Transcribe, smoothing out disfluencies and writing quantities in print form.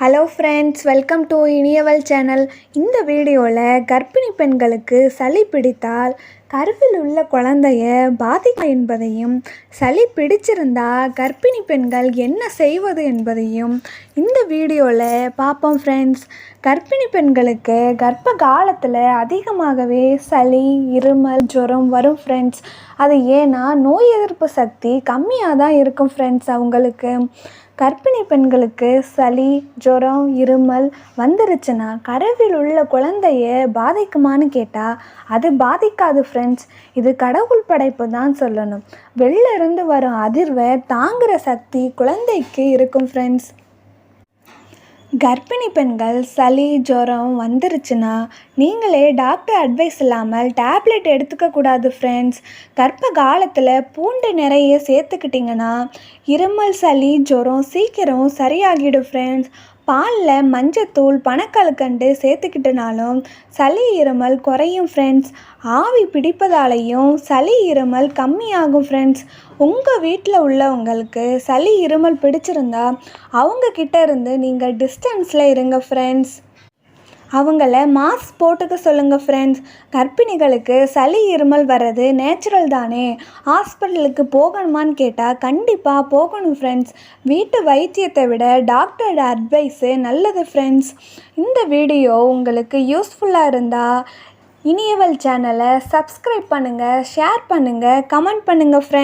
Hello friends, welcome to Iniyaval channel. இந்த வீடியோவில் கர்ப்பிணி பெண்களுக்கு சளி பிடித்தால் கருவில் உள்ள குழந்தைய பாதிக்கும் என்பதையும், சளி பிடிச்சிருந்தா கர்ப்பிணி பெண்கள் என்ன செய்வது என்பதையும் இந்த வீடியோவில் பார்ப்போம் ஃப்ரெண்ட்ஸ். கர்ப்பிணி பெண்களுக்கு கர்ப்ப காலத்தில் அதிகமாகவே சளி, இருமல், ஜுரம் வரும் ஃப்ரெண்ட்ஸ். அது ஏன்னா நோய் எதிர்ப்பு சக்தி கம்மியாக தான் இருக்கும் ஃப்ரெண்ட்ஸ். அவங்களுக்கு கர்ப்பிணி பெண்களுக்கு சளி, ஜுரம், இருமல் வந்துருச்சுன்னா கருவில் உள்ள குழந்தைய பாதிக்குமான்னு கேட்டால் அது பாதிக்காது ஃப்ரெண்ட்ஸ். இது கடவுள் படைப்பு தான் சொல்லணும். வெளில இருந்து வரும் அதிர்வை தாங்குகிற சக்தி குழந்தைக்கு இருக்கும் ஃப்ரெண்ட்ஸ். கர்ப்பிணி பெண்கள் சளி, ஜுரம் வந்துருச்சுன்னா நீங்களே டாக்டர் அட்வைஸ் இல்லாமல் டேப்லெட் எடுத்துக்கக்கூடாது ஃப்ரெண்ட்ஸ். கர்ப்ப காலத்தில் பூண்டு நிறைய சேர்த்துக்கிட்டிங்கன்னா இருமல், சளி, ஜுரம் சீக்கிரம் சரியாகிடும் ஃப்ரெண்ட்ஸ். பாலில் மஞ்சத்தூள், பனக்கல்கண்டு சேர்த்துக்கிட்டனாலும் சளி, இருமல் குறையும் ஃப்ரெண்ட்ஸ். ஆவி பிடிப்பதாலையும் சளி, இருமல் கம்மியாகும் ஃப்ரெண்ட்ஸ். உங்கள் வீட்டில் உள்ளவங்களுக்கு சளி, இருமல் பிடிச்சிருந்தா அவங்கக்கிட்ட இருந்து நீங்கள் டிஸ்டன்ஸில் இருங்க ஃப்ரெண்ட்ஸ். அவங்கள மாஸ்க் போட்டுக்க சொல்லுங்கள் ஃப்ரெண்ட்ஸ். கர்ப்பிணிகளுக்கு சளி, இருமல் வர்றது நேச்சுரல் தானே, ஹாஸ்பிட்டலுக்கு போகணுமான்னு கேட்டால் கண்டிப்பாக போகணும் ஃப்ரெண்ட்ஸ். வீட்டு வைத்தியத்தை விட டாக்டரோட அட்வைஸு நல்லது ஃப்ரெண்ட்ஸ். இந்த வீடியோ உங்களுக்கு யூஸ்ஃபுல்லாக இருந்தால் இனியவள் சேனலை சப்ஸ்கிரைப் பண்ணுங்கள், ஷேர் பண்ணுங்கள், கமெண்ட் பண்ணுங்கள் ஃப்ரெண்ட்ஸ்.